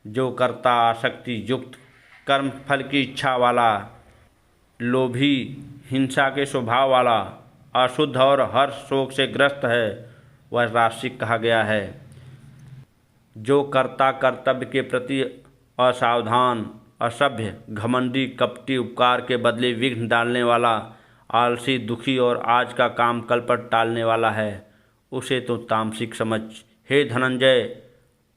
जो कर्ता आसक्ति युक्त, कर्म फल की इच्छा वाला, लोभी, हिंसा के स्वभाव वाला, अशुद्ध और हर्ष शोक से ग्रस्त है, वह राजसिक कहा गया है। जो कर्ता कर्तव्य के प्रति असावधान, असभ्य, घमंडी, कपटी, उपकार के बदले विघ्न डालने वाला, आलसी, दुखी और आज का काम कल पर टालने वाला है, उसे तो तामसिक समझ। हे धनंजय,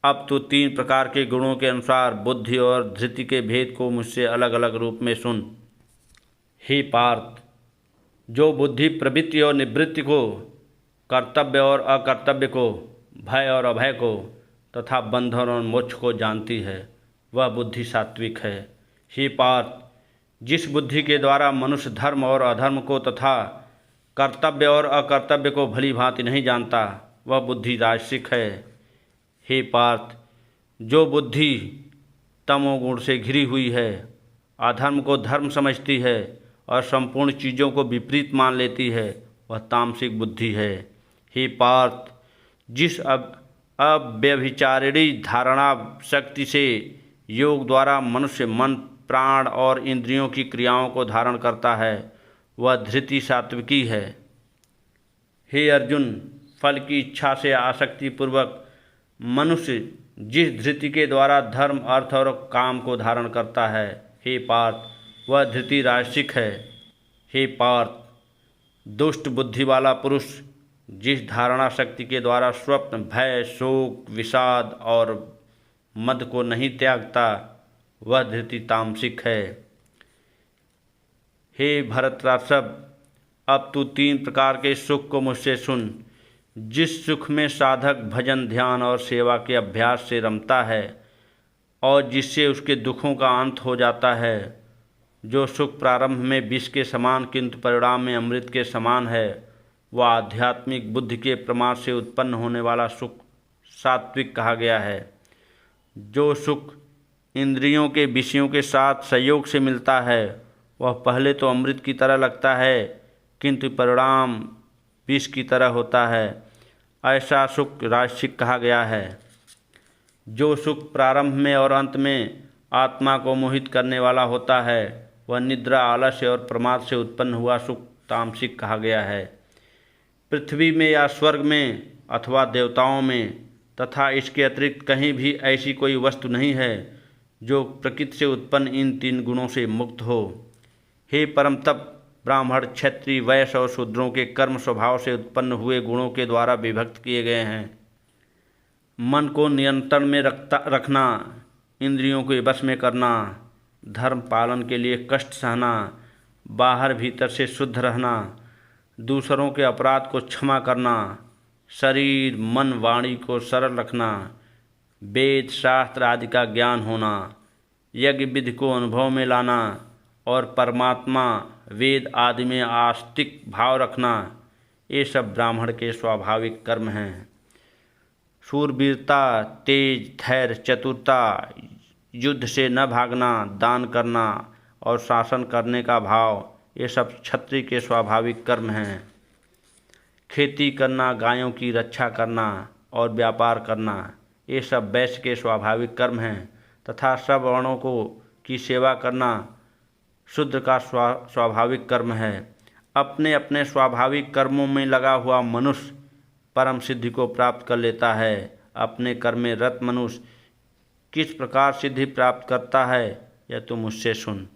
अब तो 3 प्रकार के गुणों के अनुसार बुद्धि और धृति के भेद को मुझसे अलग अलग रूप में सुन। हे पार्थ, जो बुद्धि प्रवृत्ति और निवृत्ति को, कर्तव्य और अकर्तव्य को, भय और अभय को तथा बंधन और मोक्ष को जानती है, वह बुद्धि सात्विक है। हे पार्थ, जिस बुद्धि के द्वारा मनुष्य धर्म और अधर्म को तथा कर्तव्य और अकर्तव्य को भली भांति नहीं जानता, वह बुद्धि राजसिक है। हे पार्थ, जो बुद्धि तमोगुण से घिरी हुई है, अधर्म को धर्म समझती है और संपूर्ण चीज़ों को विपरीत मान लेती है, वह तामसिक बुद्धि है। हे पार्थ, जिस अव्यभिचारिणी धारणा शक्ति से योग द्वारा मनुष्य मन, प्राण और इंद्रियों की क्रियाओं को धारण करता है, वह धृति सात्विकी है। हे अर्जुन, फल की इच्छा से आसक्तिपूर्वक मनुष्य जिस धृति के द्वारा धर्म, अर्थ और काम को धारण करता है, हे पार्थ, वह धृति राजसिक है। हे पार्थ, दुष्ट बुद्धि वाला पुरुष जिस धारणा शक्ति के द्वारा स्वप्न, भय, शोक, विषाद और मद को नहीं त्यागता, वह धृति तामसिक है। हे भरतराषभ, अब तू 3 प्रकार के सुख को मुझसे सुन। जिस सुख में साधक भजन, ध्यान और सेवा के अभ्यास से रमता है और जिससे उसके दुखों का अंत हो जाता है, जो सुख प्रारंभ में विष के समान किंतु परिणाम में अमृत के समान है, वह आध्यात्मिक बुद्धि के प्रमाद से उत्पन्न होने वाला सुख सात्विक कहा गया है। जो सुख इंद्रियों के विषयों के साथ संयोग से मिलता है, वह पहले तो अमृत की तरह लगता है किंतु परिणाम विष की तरह होता है, ऐसा सुख राजसिक कहा गया है। जो सुख प्रारंभ में और अंत में आत्मा को मोहित करने वाला होता है, वह निद्रा, आलस्य और प्रमाद से उत्पन्न हुआ सुख तामसिक कहा गया है। पृथ्वी में या स्वर्ग में अथवा देवताओं में तथा इसके अतिरिक्त कहीं भी ऐसी कोई वस्तु नहीं है जो प्रकृति से उत्पन्न इन 3 गुणों से मुक्त हो। हे परम तप, ब्राह्मण, क्षत्रिय, वैश्य और शूद्रों के कर्म स्वभाव से उत्पन्न हुए गुणों के द्वारा विभक्त किए गए हैं। मन को नियंत्रण में रखना, इंद्रियों को वश में करना, धर्म पालन के लिए कष्ट सहना, बाहर भीतर से शुद्ध रहना, दूसरों के अपराध को क्षमा करना, शरीर, मन, वाणी को सरल रखना, वेद, शास्त्र आदि का ज्ञान होना, यज्ञ विधि को अनुभव में लाना और परमात्मा, वेद आदि में आस्तिक भाव रखना, ये सब ब्राह्मण के स्वाभाविक कर्म हैं। शूरवीरता, तेज, धैर्य, चतुरता, युद्ध से न भागना, दान करना और शासन करने का भाव, ये सब क्षत्रिय के स्वाभाविक कर्म हैं। खेती करना, गायों की रक्षा करना और व्यापार करना, ये सब वैश्य के स्वाभाविक कर्म हैं तथा सब वर्णों की सेवा करना शूद्र का स्वाभाविक कर्म है। अपने अपने स्वाभाविक कर्मों में लगा हुआ मनुष्य परम सिद्धि को प्राप्त कर लेता है। अपने कर्म में रत मनुष्य किस प्रकार सिद्धि प्राप्त करता है, यह तुम मुझसे सुन।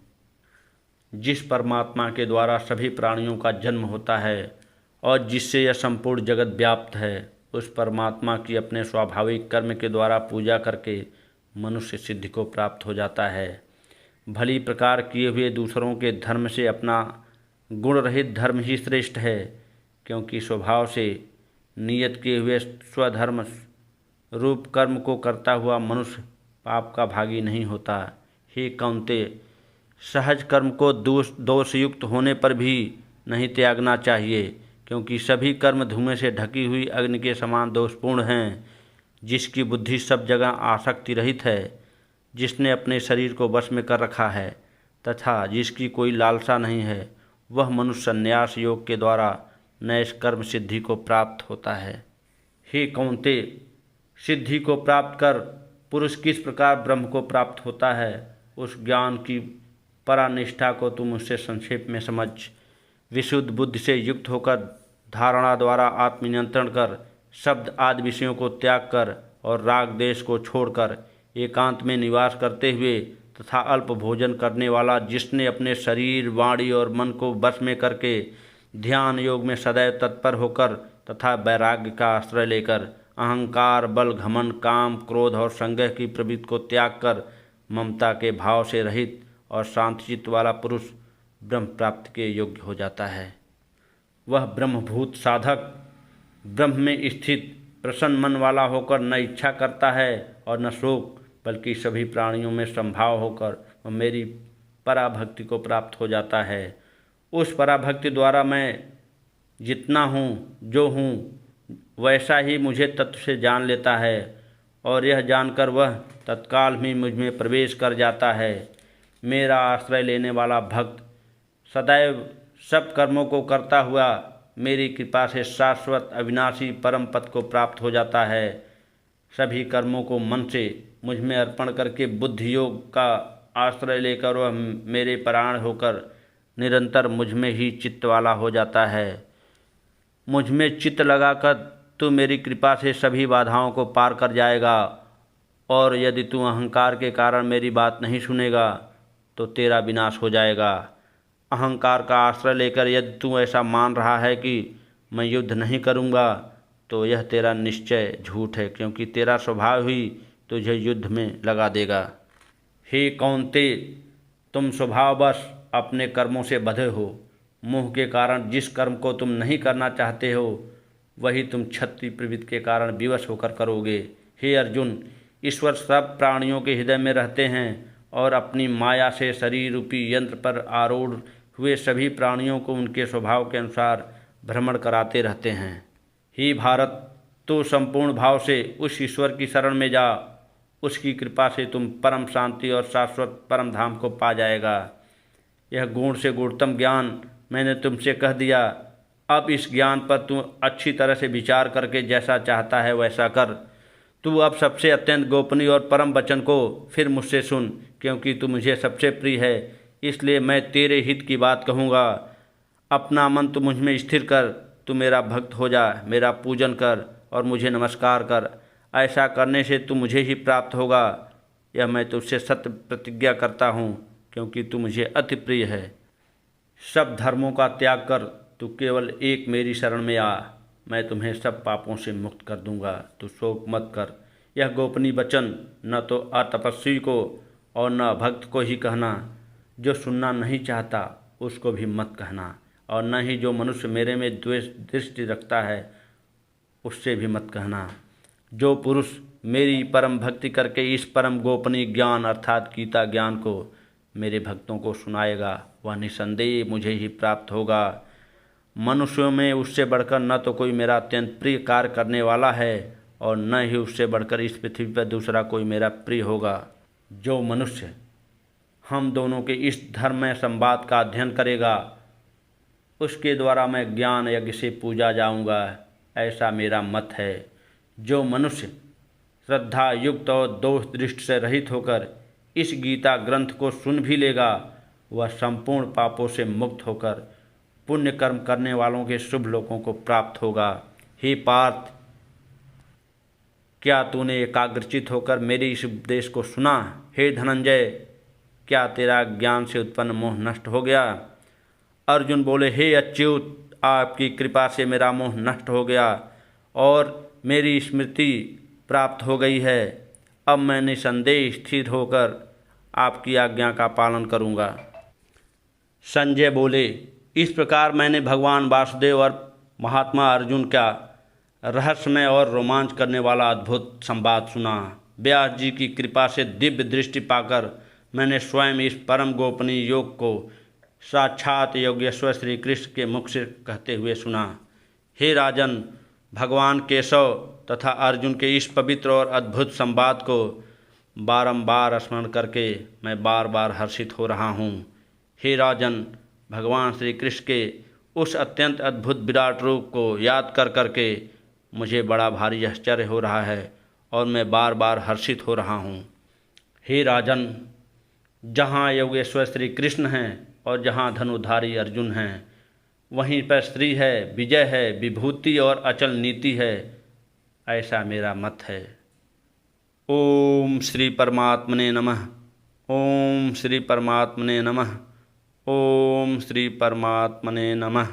जिस परमात्मा के द्वारा सभी प्राणियों का जन्म होता है और जिससे यह संपूर्ण जगत व्याप्त है, उस परमात्मा की अपने स्वाभाविक कर्म के द्वारा पूजा करके मनुष्य सिद्धि को प्राप्त हो जाता है। भली प्रकार किए हुए दूसरों के धर्म से अपना गुण रहित धर्म ही श्रेष्ठ है, क्योंकि स्वभाव से नियत किए हुए स्वधर्म रूप कर्म को करता हुआ मनुष्य पाप का भागी नहीं होता। हे कौन्तेय, सहज कर्म को दोषयुक्त होने पर भी नहीं त्यागना चाहिए, क्योंकि सभी कर्म धुएं से ढकी हुई अग्नि के समान दोषपूर्ण हैं। जिसकी बुद्धि सब जगह आसक्ति रहित है, जिसने अपने शरीर को वश में कर रखा है तथा जिसकी कोई लालसा नहीं है, वह मनुष्य संन्यास योग के द्वारा नैष्कर्म सिद्धि को प्राप्त होता है। हे कौन्तेय, सिद्धि को प्राप्त कर पुरुष किस प्रकार ब्रह्म को प्राप्त होता है, उस ज्ञान की परानिष्ठा को तुम उससे संक्षेप में समझ। विशुद्ध बुद्धि से युक्त होकर धारणा द्वारा आत्मनियंत्रण कर, शब्द आदि विषयों को त्याग कर और राग देश को छोड़कर एकांत में निवास करते हुए तथा अल्प भोजन करने वाला, जिसने अपने शरीर, वाणी और मन को वश में करके ध्यान योग में सदैव तत्पर होकर तथा वैराग्य का आश्रय लेकर अहंकार, बल, घमंड, काम, क्रोध और संदेह की प्रवृत्ति को त्याग कर ममता के भाव से रहित और शांतचित्त वाला पुरुष ब्रह्म प्राप्ति के योग्य हो जाता है। वह ब्रह्मभूत साधक ब्रह्म में स्थित प्रसन्न मन वाला होकर न इच्छा करता है और न शोक, बल्कि सभी प्राणियों में संभाव होकर वह मेरी पराभक्ति को प्राप्त हो जाता है। उस पराभक्ति द्वारा मैं जितना हूँ, जो हूँ, वैसा ही मुझे तत्व से जान लेता है और यह जानकर वह तत्काल ही मुझ में प्रवेश कर जाता है। मेरा आश्रय लेने वाला भक्त सदैव सब कर्मों को करता हुआ मेरी कृपा से शाश्वत अविनाशी परम पद को प्राप्त हो जाता है। सभी कर्मों को मन से मुझ में अर्पण करके बुद्धि योग का आश्रय लेकर वह मेरे परायण होकर निरंतर मुझ में ही चित्त वाला हो जाता है। मुझ में चित्त लगाकर तू मेरी कृपा से सभी बाधाओं को पार कर जाएगा, और यदि तू अहंकार के कारण मेरी बात नहीं सुनेगा तो तेरा विनाश हो जाएगा। अहंकार का आश्रय लेकर यदि तू ऐसा मान रहा है कि मैं युद्ध नहीं करूँगा, तो यह तेरा निश्चय झूठ है, क्योंकि तेरा स्वभाव ही तुझे युद्ध में लगा देगा। हे कौन्ते, तुम स्वभाववश अपने कर्मों से बंधे हो। मोह के कारण जिस कर्म को तुम नहीं करना चाहते हो वही तुम क्षत्रिय प्रवृत्ति के कारण विवश होकर करोगे। हे अर्जुन, ईश्वर सब प्राणियों के हृदय में रहते हैं और अपनी माया से शरीर रूपी यंत्र पर आरूढ़ हुए सभी प्राणियों को उनके स्वभाव के अनुसार भ्रमण कराते रहते हैं। हे भारत, तू संपूर्ण भाव से उस ईश्वर की शरण में जा। उसकी कृपा से तुम परम शांति और शाश्वत परम धाम को पा जाएगा। यह गुण से गुणतम ज्ञान मैंने तुमसे कह दिया। अब इस ज्ञान पर तू अच्छी तरह से विचार करके जैसा चाहता है वैसा कर। तू अब सबसे अत्यंत गोपनीय और परम वचन को फिर मुझसे सुन, क्योंकि तू मुझे सबसे प्रिय है, इसलिए मैं तेरे हित की बात कहूँगा। अपना मन तू मुझ में स्थिर कर, तू मेरा भक्त हो जा, मेरा पूजन कर और मुझे नमस्कार कर। ऐसा करने से तू मुझे ही प्राप्त होगा। यह मैं तुझसे सत्य प्रतिज्ञा करता हूँ, क्योंकि तू मुझे अति प्रिय है। सब धर्मों का त्याग कर तू केवल एक मेरी शरण में आ, मैं तुम्हें सब पापों से मुक्त कर दूंगा। तू शोक मत कर। यह गोपनीय वचन न तो अतपस्वी को और न भक्त को ही कहना। जो सुनना नहीं चाहता उसको भी मत कहना, और न ही जो मनुष्य मेरे में द्वेष दृष्टि रखता है उससे भी मत कहना। जो पुरुष मेरी परम भक्ति करके इस परम गोपनीय ज्ञान अर्थात गीता ज्ञान को मेरे भक्तों को सुनाएगा वह निसंदेह मुझे ही प्राप्त होगा। मनुष्यों में उससे बढ़कर न तो कोई मेरा अत्यंत प्रिय कार्य करने वाला है और न ही उससे बढ़कर इस पृथ्वी पर दूसरा कोई मेरा प्रिय होगा। जो मनुष्य हम दोनों के इस धर्ममय संवाद का अध्ययन करेगा उसके द्वारा मैं ज्ञान यज्ञ से पूजा जाऊंगा, ऐसा मेरा मत है। जो मनुष्य श्रद्धा युक्त और दोष दृष्टि से रहित होकर इस गीता ग्रंथ को सुन भी लेगा वह संपूर्ण पापों से मुक्त होकर पुण्य कर्म करने वालों के शुभ लोकों को प्राप्त होगा। हे पार्थ, क्या तूने एकाग्रचित होकर मेरे इस उपदेश को सुना? हे धनंजय, क्या तेरा ज्ञान से उत्पन्न मोह नष्ट हो गया? अर्जुन बोले, हे अच्युत, आपकी कृपा से मेरा मोह नष्ट हो गया और मेरी स्मृति प्राप्त हो गई है। अब मैं निसंदेह स्थिर होकर आपकी आज्ञा का पालन करूंगा। संजय बोले, इस प्रकार मैंने भगवान वासुदेव और महात्मा अर्जुन का रहस्यमय और रोमांच करने वाला अद्भुत संवाद सुना। व्यास जी की कृपा से दिव्य दृष्टि पाकर मैंने स्वयं इस परम गोपनीय योग को साक्षात योगेश्वर श्री कृष्ण के मुख से कहते हुए सुना। हे राजन, भगवान केशव तथा अर्जुन के इस पवित्र और अद्भुत संवाद को बारंबार स्मरण करके मैं बार बार हर्षित हो रहा हूँ। हे राजन, भगवान श्री कृष्ण के उस अत्यंत अद्भुत विराट रूप को याद कर करके मुझे बड़ा भारी आश्चर्य हो रहा है और मैं बार बार हर्षित हो रहा हूँ। हे राजन, जहाँ योगेश्वर श्री कृष्ण हैं और जहाँ धनुधारी अर्जुन हैं वहीं पर श्री है, विजय है, विभूति और अचल नीति है, ऐसा मेरा मत है। ओम श्री परमात्मने नमः। ओम श्री परमात्मने नमः। ओम श्री परमात्मने नमः।